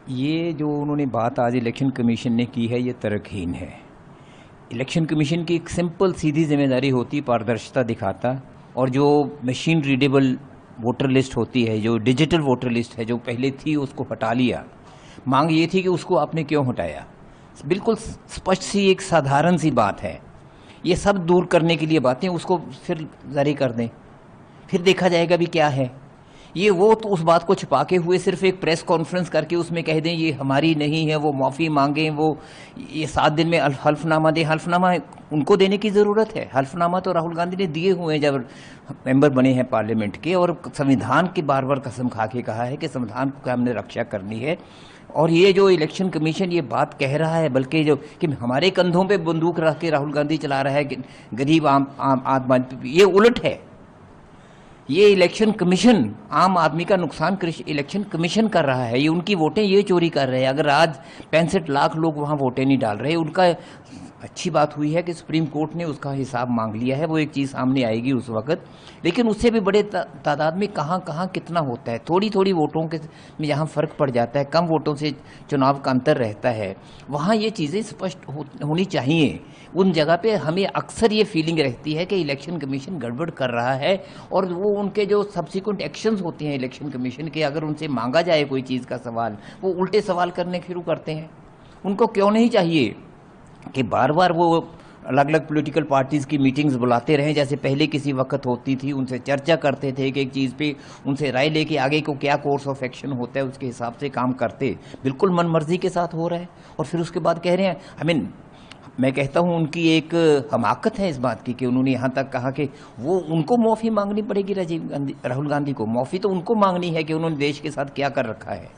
ये जो उन्होंने बात आज इलेक्शन कमीशन ने की है ये तर्कहीन है। इलेक्शन कमीशन की एक सिंपल सीधी जिम्मेदारी होती पारदर्शिता दिखाता, और जो मशीन रीडेबल वोटर लिस्ट होती है, जो डिजिटल वोटर लिस्ट है जो पहले थी उसको हटा लिया। मांग ये थी कि उसको आपने क्यों हटाया। बिल्कुल स्पष्ट सी एक साधारण सी बात है। ये सब दूर करने के लिए बातें, उसको फिर जारी कर दें, फिर देखा जाएगा भी क्या है। ये वो तो उस बात को छुपा के हुए सिर्फ एक प्रेस कॉन्फ्रेंस करके उसमें कह दें ये हमारी नहीं है, वो माफ़ी मांगें, वो ये 7 दिन में हल्फनामा दें। हल्फनामा उनको देने की ज़रूरत है। हल्फनामा तो राहुल गांधी ने दिए हुए हैं जब मेंबर बने हैं पार्लियामेंट के, और संविधान की बार बार कसम खा के कहा है कि संविधान को हमने रक्षा करनी है। और ये जो इलेक्शन कमीशन ये बात कह रहा है, बल्कि जो कि हमारे कंधों पे बंदूक रख के राहुल गांधी चला रहा है कि गरीब आम आदमी, ये उलट है। ये इलेक्शन कमीशन आम आदमी का नुकसान इलेक्शन कमीशन कर रहा है। ये उनकी वोटें ये चोरी कर रहे हैं। अगर आज 65 लाख लोग वहाँ वोटें नहीं डाल रहे, उनका अच्छी बात हुई है कि सुप्रीम कोर्ट ने उसका हिसाब मांग लिया है, वो एक चीज़ सामने आएगी उस वक्त। लेकिन उससे भी बड़े तादाद में कहाँ कहाँ कितना होता है। थोड़ी थोड़ी वोटों के में जहाँ फ़र्क पड़ जाता है, कम वोटों से चुनाव का अंतर रहता है, वहाँ ये चीज़ें स्पष्ट होनी चाहिए। उन जगह पे हमें अक्सर ये फीलिंग रहती है कि इलेक्शन कमीशन गड़बड़ कर रहा है, और वो उनके जो सब्सिक्वेंट एक्शंस होते हैं इलेक्शन कमीशन के, अगर उनसे मांगा जाए कोई चीज़ का सवाल, वो उल्टे सवाल करने शुरू करते हैं। उनको क्यों नहीं चाहिए कि बार बार वो अलग अलग पॉलिटिकल पार्टीज़ की मीटिंग्स बुलाते रहें, जैसे पहले किसी वक्त होती थी, उनसे चर्चा करते थे कि एक चीज़ पे उनसे राय लेके आगे को क्या कोर्स ऑफ एक्शन होता है उसके हिसाब से काम करते। बिल्कुल मनमर्जी के साथ हो रहा है, और फिर उसके बाद कह रहे हैं मैं कहता हूं उनकी एक हमाकत है इस बात की कि उन्होंने यहाँ तक कहा कि वो उनको माफ़ी मांगनी पड़ेगी। राहुल गांधी को माफ़ी तो उनको मांगनी है कि उन्होंने देश के साथ क्या कर रखा है।